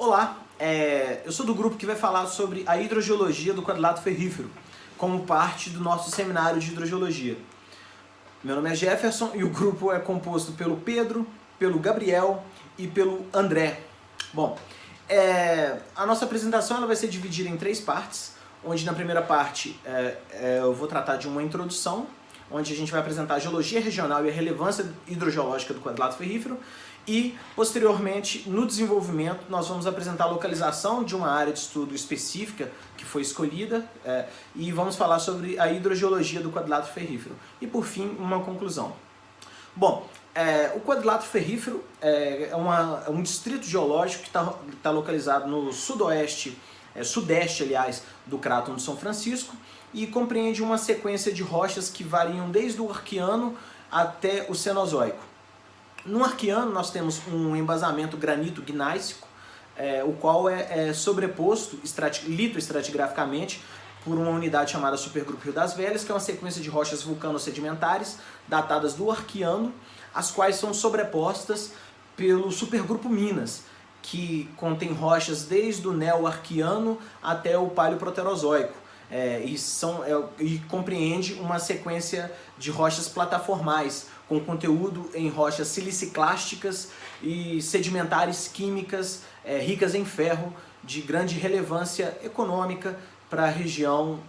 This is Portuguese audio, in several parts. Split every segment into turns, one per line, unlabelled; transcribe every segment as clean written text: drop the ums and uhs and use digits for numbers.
Olá, eu sou do grupo que vai falar sobre a hidrogeologia do quadrilátero ferrífero, como parte do nosso seminário de hidrogeologia. Meu nome é Jefferson e o grupo é composto pelo Pedro, pelo Gabriel e pelo André. Bom, a nossa apresentação ela vai ser dividida em 3 partes, onde na primeira parte eu vou tratar de uma introdução, onde a gente vai apresentar a geologia regional e a relevância hidrogeológica do quadrilátero ferrífero, e, posteriormente, no desenvolvimento, nós vamos apresentar a localização de uma área de estudo específica que foi escolhida e vamos falar sobre a hidrogeologia do quadrilátero ferrífero. E, por fim, uma conclusão. Bom, o quadrilátero ferrífero é um distrito geológico que está localizado no sudeste, aliás, do Craton de São Francisco e compreende uma sequência de rochas que variam desde o Arqueano até o Cenozoico. No Arqueano nós temos um embasamento granito-gnáisico, o qual é sobreposto litoestratigraficamente por uma unidade chamada Supergrupo Rio das Velhas, que é uma sequência de rochas vulcano-sedimentares datadas do Arqueano, as quais são sobrepostas pelo Supergrupo Minas, que contém rochas desde o Neo-Arqueano até o Paleoproterozoico. E compreende uma sequência de rochas plataformais, com conteúdo em rochas siliciclásticas e sedimentares químicas ricas em ferro, de grande relevância econômica para a região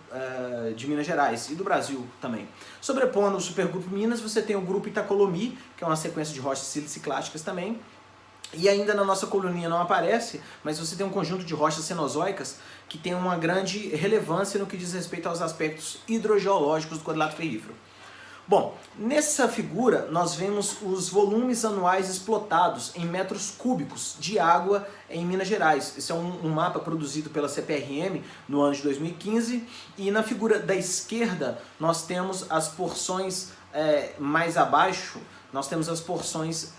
de Minas Gerais e do Brasil também. Sobrepondo o Supergrupo Minas, você tem o Grupo Itacolomi, que é uma sequência de rochas siliciclásticas também. E ainda na nossa coluninha não aparece, mas você tem um conjunto de rochas cenozoicas que tem uma grande relevância no que diz respeito aos aspectos hidrogeológicos do quadrilátero ferrífero. Bom, nessa figura nós vemos os volumes anuais explotados em metros cúbicos de água em Minas Gerais. Esse é um mapa produzido pela CPRM no ano de 2015 e na figura da esquerda nós temos as porções mais abaixo, nós temos as porções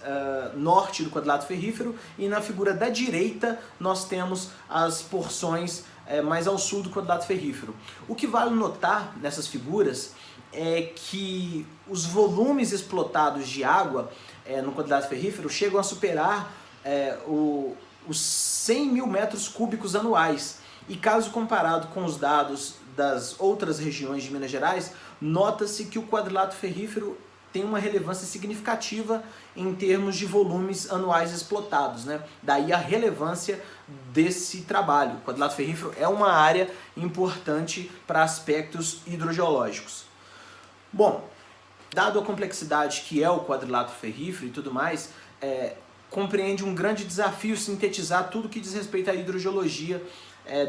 norte do quadrilátero ferrífero e na figura da direita nós temos as porções mais ao sul do quadrilátero ferrífero. O que vale notar nessas figuras é que os volumes explotados de água no quadrilátero ferrífero chegam a superar os 100 mil metros cúbicos anuais. E caso comparado com os dados das outras regiões de Minas Gerais, nota-se que o quadrilátero ferrífero tem uma relevância significativa em termos de volumes anuais explotados, né? Daí a relevância desse trabalho. O quadrilátero ferrífero é uma área importante para aspectos hidrogeológicos. Bom, dado a complexidade que é o quadrilátero ferrífero e tudo mais, compreende um grande desafio sintetizar tudo que diz respeito à hidrogeologia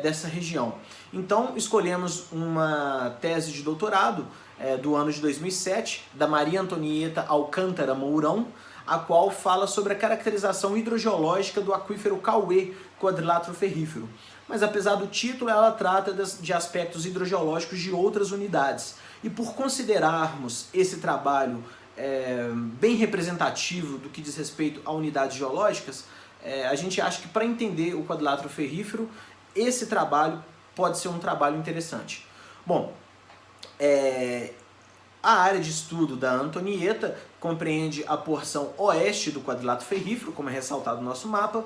dessa região. Então escolhemos uma tese de doutorado do ano de 2007, da Maria Antonieta Alcântara Mourão, a qual fala sobre a caracterização hidrogeológica do aquífero Cauê quadrilátero ferrífero. Mas apesar do título, ela trata de aspectos hidrogeológicos de outras unidades. E por considerarmos esse trabalho bem representativo do que diz respeito a unidades geológicas, a gente acha que para entender o quadrilátero ferrífero, esse trabalho pode ser um trabalho interessante. Bom, a área de estudo da Antonieta compreende a porção oeste do quadrilátero ferrífero, como é ressaltado no nosso mapa,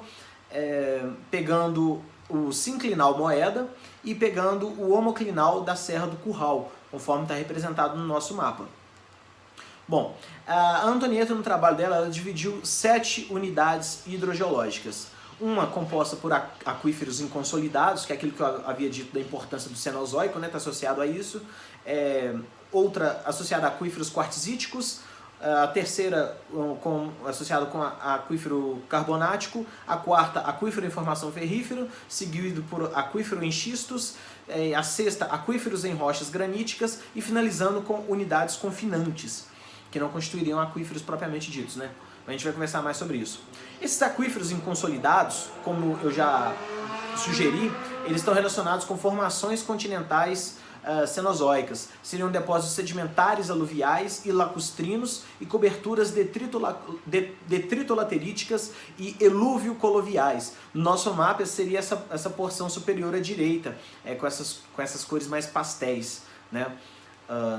pegando o sinclinal Moeda e pegando o homoclinal da Serra do Curral, conforme está representado no nosso mapa. Bom, a Antonieta no trabalho dela, ela dividiu 7 unidades hidrogeológicas. Uma composta por aquíferos inconsolidados, que é aquilo que eu havia dito da importância do Cenozoico, está associado a isso. Outra associada a aquíferos quartzíticos. A terceira associada com aquífero carbonático. A quarta, aquífero em formação ferrífero, seguido por aquífero em xistos. A sexta, aquíferos em rochas graníticas. E finalizando com unidades confinantes, que não constituiriam aquíferos propriamente ditos, né? A gente vai conversar mais sobre isso. Esses aquíferos inconsolidados, como eu já sugeri, eles estão relacionados com formações continentais cenozoicas. Seriam depósitos sedimentares aluviais e lacustrinos e coberturas detritolateríticas e elúvio-coloviais. No nosso mapa seria essa porção superior à direita, com essas cores mais pastéis, né,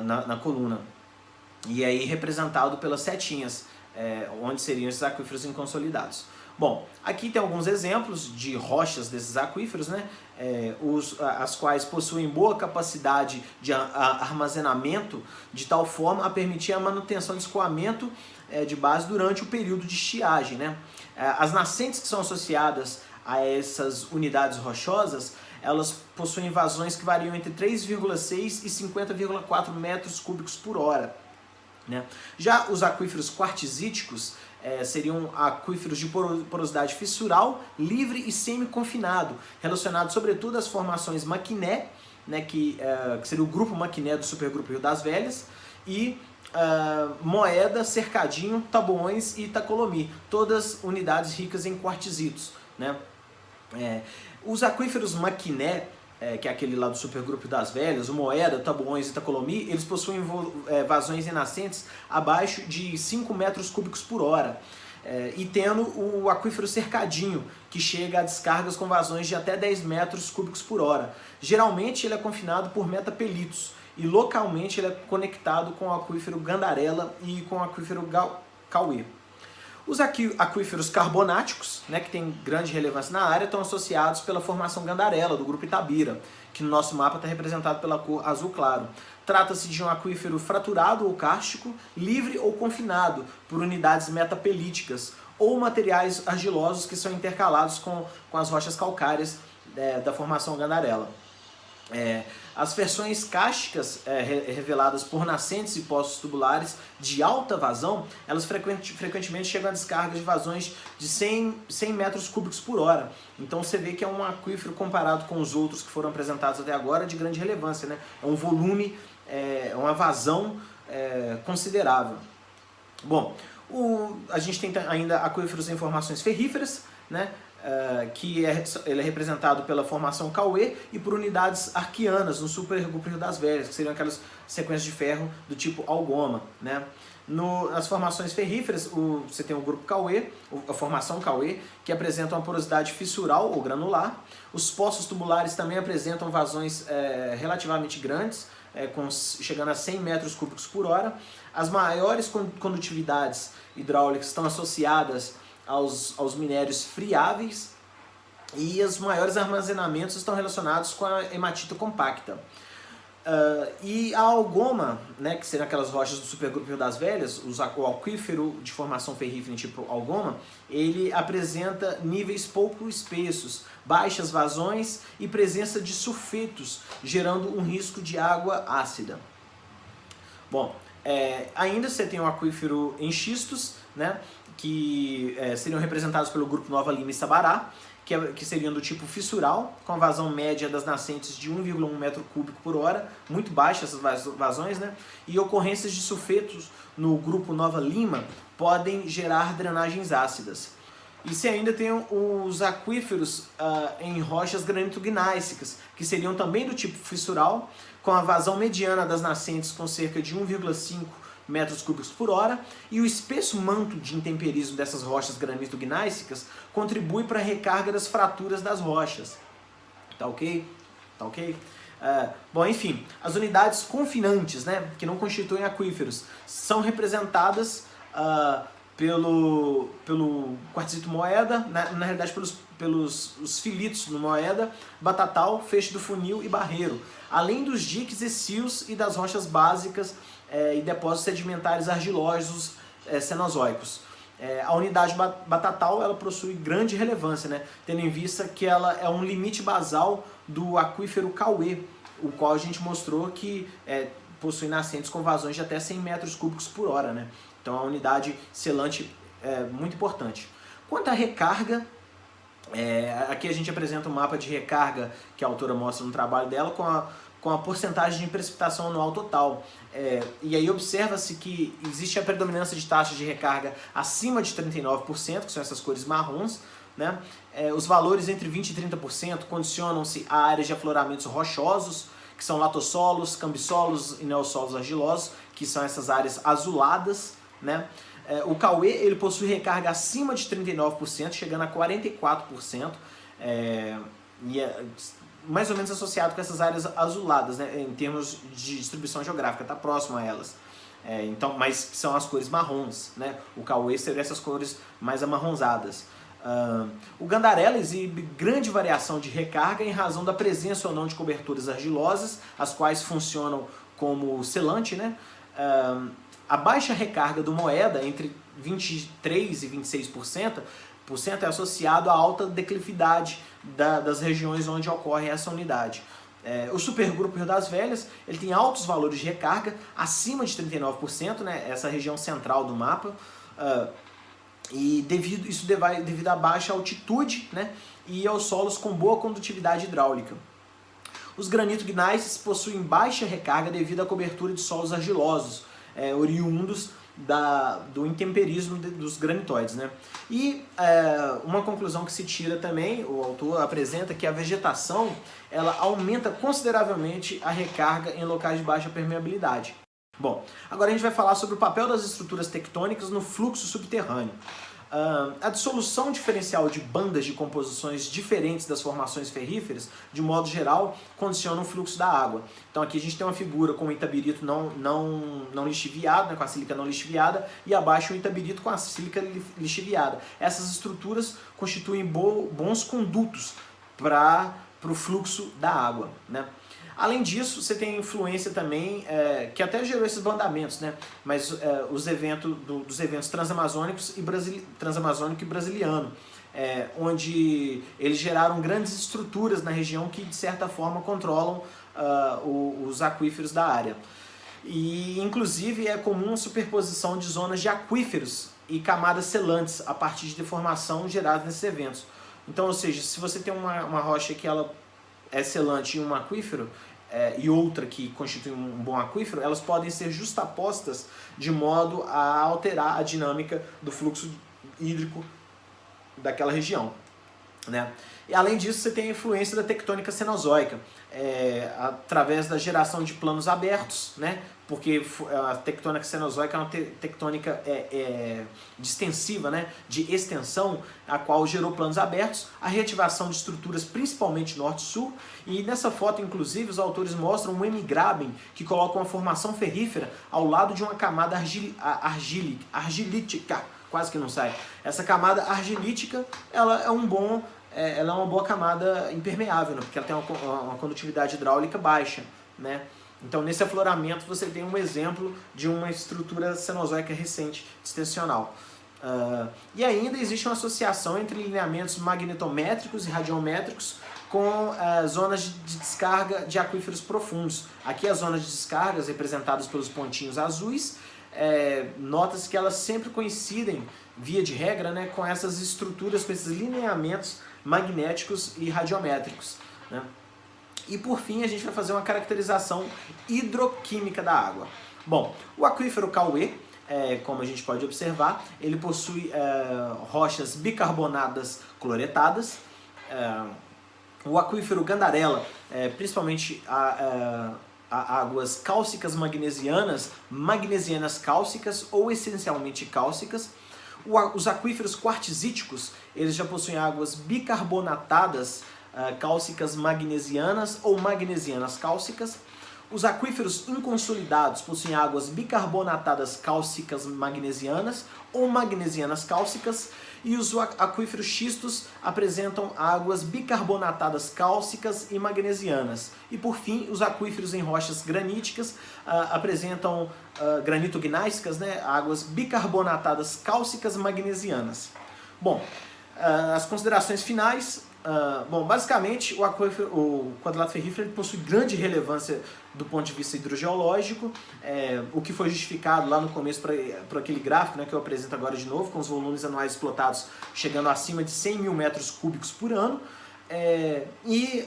na coluna. E aí representado pelas setinhas, onde seriam esses aquíferos inconsolidados. Bom, aqui tem alguns exemplos de rochas desses aquíferos, né? As quais possuem boa capacidade de armazenamento, de tal forma a permitir a manutenção de escoamento de base durante o período de estiagem, né? As nascentes que são associadas a essas unidades rochosas, elas possuem vazões que variam entre 3,6 e 50,4 metros cúbicos por hora, né? Já os aquíferos quartzíticos seriam aquíferos de porosidade fissural, livre e semi-confinado, relacionados sobretudo às formações Maquiné, né, que seria o grupo Maquiné do supergrupo Rio das Velhas, e Moeda, Cercadinho, Taboões e Itacolomi, todas unidades ricas em quartzitos, né? Os aquíferos Maquiné, que é aquele lá do supergrupo das Velhas, o Moeda, Taboões e Itacolomi, eles possuem vazões em nascentes abaixo de 5 metros cúbicos por hora. E tendo o aquífero Cercadinho, que chega a descargas com vazões de até 10 metros cúbicos por hora. Geralmente ele é confinado por metapelitos e localmente ele é conectado com o aquífero Gandarela e com o aquífero Cauê. Os aquíferos carbonáticos, né, que têm grande relevância na área, estão associados pela formação Gandarela, do grupo Itabira, que no nosso mapa está representado pela cor azul claro. Trata-se de um aquífero fraturado ou kárstico, livre ou confinado por unidades metapelíticas, ou materiais argilosos que são intercalados com as rochas calcárias da formação Gandarela. As versões cársticas reveladas por nascentes e poços tubulares de alta vazão, elas frequentemente chegam a descargas de vazões de 100 metros cúbicos por hora. Então você vê que é um aquífero comparado com os outros que foram apresentados até agora de grande relevância, né? É um volume, uma vazão considerável. Bom, a gente tem ainda aquíferos em formações ferríferas, né? Ele é representado pela formação Cauê e por unidades arquianas no supergrupo Rio das Velhas, que seriam aquelas sequências de ferro do tipo algoma, né? Nas formações ferríferas, você tem o grupo Cauê, a formação Cauê, que apresenta uma porosidade fissural ou granular. Os poços tubulares também apresentam vazões relativamente grandes, chegando a 100 metros cúbicos por hora. As maiores condutividades hidráulicas estão associadas aos minérios friáveis e os maiores armazenamentos estão relacionados com a hematita compacta. E a algoma, né, que seriam aquelas rochas do supergrupo Rio das Velhas, o aquífero de formação ferrífera tipo algoma, ele apresenta níveis pouco espessos, baixas vazões e presença de sulfetos, gerando um risco de água ácida. Bom, ainda você tem o aquífero em xistos, né, que seriam representados pelo grupo Nova Lima e Sabará, que seriam do tipo fissural, com a vazão média das nascentes de 1,1 metro cúbico por hora, muito baixas essas vazões, né? E ocorrências de sulfetos no grupo Nova Lima podem gerar drenagens ácidas. E você ainda tem os aquíferos em rochas granito-gnáissicas, que seriam também do tipo fissural, com a vazão mediana das nascentes com cerca de 1,5 metros cúbicos por hora, e o espesso manto de intemperismo dessas rochas granito-gnáissicas contribui para a recarga das fraturas das rochas. Tá ok? Tá ok? Bom, enfim, as unidades confinantes, né, que não constituem aquíferos, são representadas pelo quartzito moeda, na realidade pelos filitos no moeda, batatal, feixe do funil e barreiro, além dos diques e cios e das rochas básicas e depósitos sedimentares argilosos cenozoicos. A unidade batatal ela possui grande relevância, né, tendo em vista que ela é um limite basal do aquífero Cauê, o qual a gente mostrou que possui nascentes com vazões de até 100 metros cúbicos por hora, né? Então a unidade selante é muito importante. Quanto à recarga, aqui a gente apresenta um mapa de recarga que a autora mostra no trabalho dela com a porcentagem de precipitação anual total. E aí observa-se que existe a predominância de taxas de recarga acima de 39%, que são essas cores marrons, né? Os valores entre 20% e 30% condicionam-se a áreas de afloramentos rochosos, que são latossolos, cambissolos e neossolos argilosos, que são essas áreas azuladas, né? O Cauê ele possui recarga acima de 39%, chegando a 44%, e é mais ou menos associado com essas áreas azuladas, né, em termos de distribuição geográfica, está próximo a elas. Então, mas são as cores marrons, né? O Cauê seria essas cores mais amarronzadas. O Gandarella exibe grande variação de recarga em razão da presença ou não de coberturas argilosas, as quais funcionam como selante, né? A baixa recarga do Moeda, entre 23% e 26%, é associado à alta declividade das regiões onde ocorre essa unidade. O supergrupo Rio das Velhas ele tem altos valores de recarga, acima de 39%, né, essa região central do mapa, e devido à baixa altitude, né, e aos solos com boa condutividade hidráulica. Os granito gneiss possuem baixa recarga devido à cobertura de solos argilosos, oriundos do intemperismo dos granitóides, né? E uma conclusão que se tira também, o autor apresenta que a vegetação ela aumenta consideravelmente a recarga em locais de baixa permeabilidade. Bom, agora a gente vai falar sobre o papel das estruturas tectônicas no fluxo subterrâneo. A dissolução diferencial de bandas de composições diferentes das formações ferríferas, de modo geral, condiciona o fluxo da água. Então aqui a gente tem uma figura com o itabirito não lixiviado, né, com a sílica não lixiviada, e abaixo o itabirito com a sílica lixiviada. Essas estruturas constituem bons condutos para o fluxo da água, né? Além disso, você tem influência também, que até gerou esses bandamentos, né? Mas dos eventos transamazônicos transamazônico e brasiliano, onde eles geraram grandes estruturas na região que, de certa forma, controlam os aquíferos da área. E, inclusive, é comum a superposição de zonas de aquíferos e camadas selantes a partir de deformação gerada nesses eventos. Então, ou seja, se você tem uma rocha que ela é selante em um aquífero, e outra que constitui um bom aquífero, elas podem ser justapostas de modo a alterar a dinâmica do fluxo hídrico daquela região, né? E além disso, você tem a influência da tectônica cenozoica, através da geração de planos abertos, né? Porque a tectônica cenozoica é uma tectônica distensiva, né? De extensão, a qual gerou planos abertos, a reativação de estruturas principalmente norte-sul, e nessa foto, inclusive, os autores mostram um hemigraben que coloca uma formação ferrífera ao lado de uma camada argilítica, quase que não sai. Essa camada argilítica, ela é uma boa camada impermeável, né? Porque ela tem uma condutividade hidráulica baixa, né? Então, nesse afloramento, você tem um exemplo de uma estrutura cenozoica recente, distensional. E ainda existe uma associação entre lineamentos magnetométricos e radiométricos com zonas de descarga de aquíferos profundos. Aqui as zonas de descargas, representadas pelos pontinhos azuis, nota-se que elas sempre coincidem, via de regra, né, com essas estruturas, com esses lineamentos magnéticos e radiométricos, né? E por fim a gente vai fazer uma caracterização hidroquímica da água. Bom, o aquífero Cauê, como a gente pode observar, ele possui rochas bicarbonadas cloretadas. O aquífero Gandarella, principalmente águas cálcicas magnesianas, magnesianas cálcicas ou essencialmente cálcicas. Os aquíferos quartzíticos, eles já possuem águas bicarbonatadas cálcicas magnesianas ou magnesianas cálcicas. Os aquíferos inconsolidados possuem águas bicarbonatadas cálcicas magnesianas ou magnesianas cálcicas, e os aquíferos xistos apresentam águas bicarbonatadas cálcicas e magnesianas. E por fim, os aquíferos em rochas graníticas apresentam granito-gnáissicas, né, águas bicarbonatadas cálcicas magnesianas. Bom, as considerações finais. Bom, basicamente o quadrilátero ferrífero ele possui grande relevância do ponto de vista hidrogeológico, o que foi justificado lá no começo por aquele gráfico, né, que eu apresento agora de novo, com os volumes anuais explotados chegando acima de 100 mil metros cúbicos por ano, e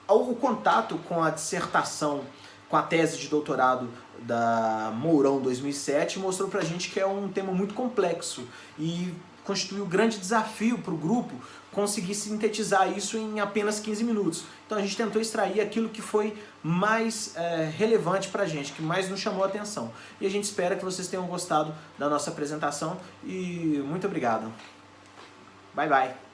o contato com a dissertação, com a tese de doutorado da Mourão 2007 mostrou pra gente que é um tema muito complexo e constituiu um grande desafio para o grupo conseguir sintetizar isso em apenas 15 minutos. Então a gente tentou extrair aquilo que foi mais relevante para a gente, que mais nos chamou a atenção. E a gente espera que vocês tenham gostado da nossa apresentação e muito obrigado. Bye, bye.